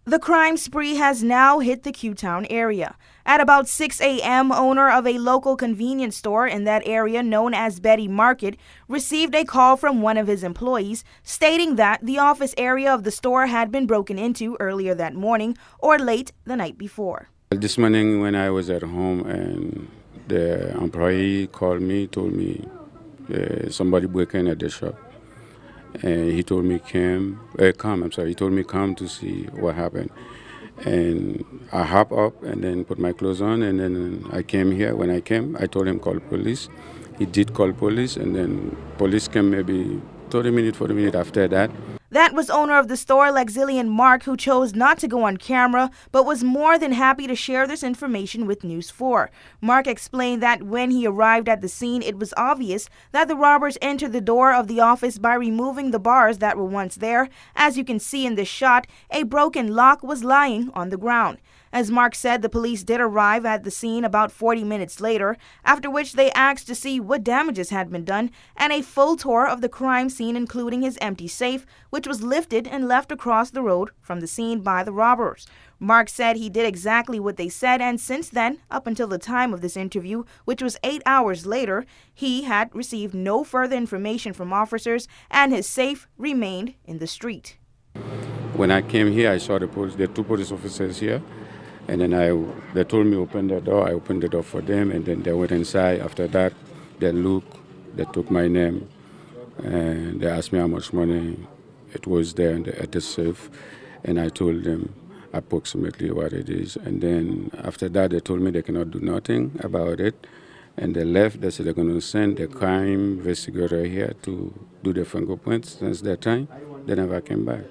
The crime spree has now hit the Q-Town area. At about 6 a.m., owner of a local convenience store in that area known as Betty Market received a call from one of his employees stating that the office area of the store had been broken into earlier that morning or late the night before. This morning when I was at home and the employee called me, told me somebody broke in at the shop. And he told me he told me come to see what happened. And I hop up and then put my clothes on and then I came here. When I came, I told him call police. He did call police and then police came maybe 40 minutes after that. That was owner of the store, Lexillian Mark, who chose not to go on camera, but was more than happy to share this information with News 4. Mark explained that when he arrived at the scene, it was obvious that the robbers entered the door of the office by removing the bars that were once there. As you can see in this shot, a broken lock was lying on the ground. As Mark said, the police did arrive at the scene about 40 minutes later, after which they asked to see what damages had been done, and a full tour of the crime scene, including his empty safe, which was lifted and left across the road from the scene by the robbers. Mark said he did exactly what they said, and since then, up until the time of this interview, which was 8 hours later, he had received no further information from officers, and his safe remained in the street. When I came here, I saw the two police officers here. And then they told me open the door. I opened the door for them, and then they went inside. After that, they looked, they took my name, and they asked me how much money it was there at the safe, and I told them approximately what it is. And then after that, they told me they cannot do nothing about it, and they left. They said they're going to send the crime investigator here to do the fingerprints. Since that time, they never came back.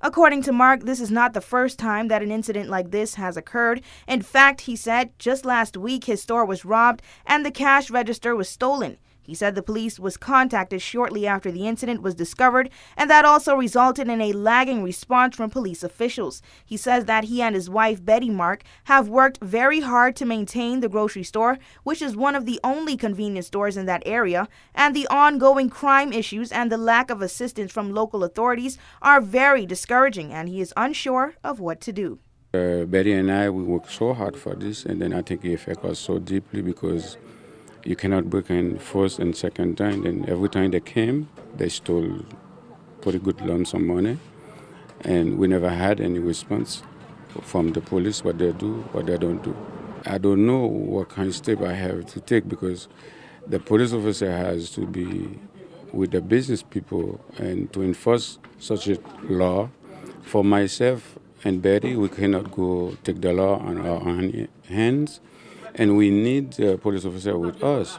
According to Mark, this is not the first time that an incident like this has occurred. In fact, he said just last week his store was robbed and the cash register was stolen. He said the police was contacted shortly after the incident was discovered, and that also resulted in a lagging response from police officials. He says that he and his wife, Betty Mark, have worked very hard to maintain the grocery store, which is one of the only convenience stores in that area, and the ongoing crime issues and the lack of assistance from local authorities are very discouraging, and he is unsure of what to do. Betty and I, we worked so hard for this, and then I think it affected us so deeply because you cannot break in first and second time. Then every time they came, they stole pretty good lump sum money. And we never had any response from the police, what they do, what they don't do. I don't know what kind of step I have to take because the police officer has to be with the business people and to enforce such a law. For myself and Betty, we cannot go take the law on our own hands. And we need a police officer with us.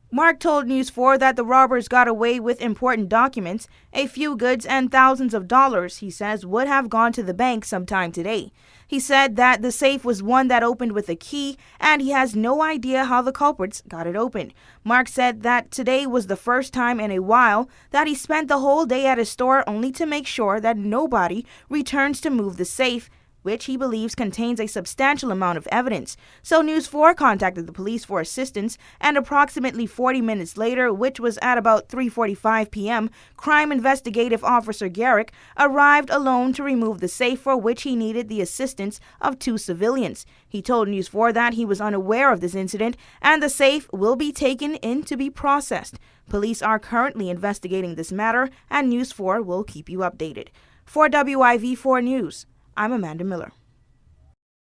Mark told News 4 that the robbers got away with important documents, a few goods, and thousands of dollars he says would have gone to the bank sometime today. He said that the safe was one that opened with a key, and he has no idea how the culprits got it opened. Mark said that today was the first time in a while that he spent the whole day at his store only to make sure that nobody returns to move the safe, which he believes contains a substantial amount of evidence. So News 4 contacted the police for assistance, and approximately 40 minutes later, which was at about 3:45 p.m., Crime Investigative Officer Garrick arrived alone to remove the safe, for which he needed the assistance of 2 civilians. He told News 4 that he was unaware of this incident, and the safe will be taken in to be processed. Police are currently investigating this matter, and News 4 will keep you updated. For WIV4 News, I'm Amanda Miller.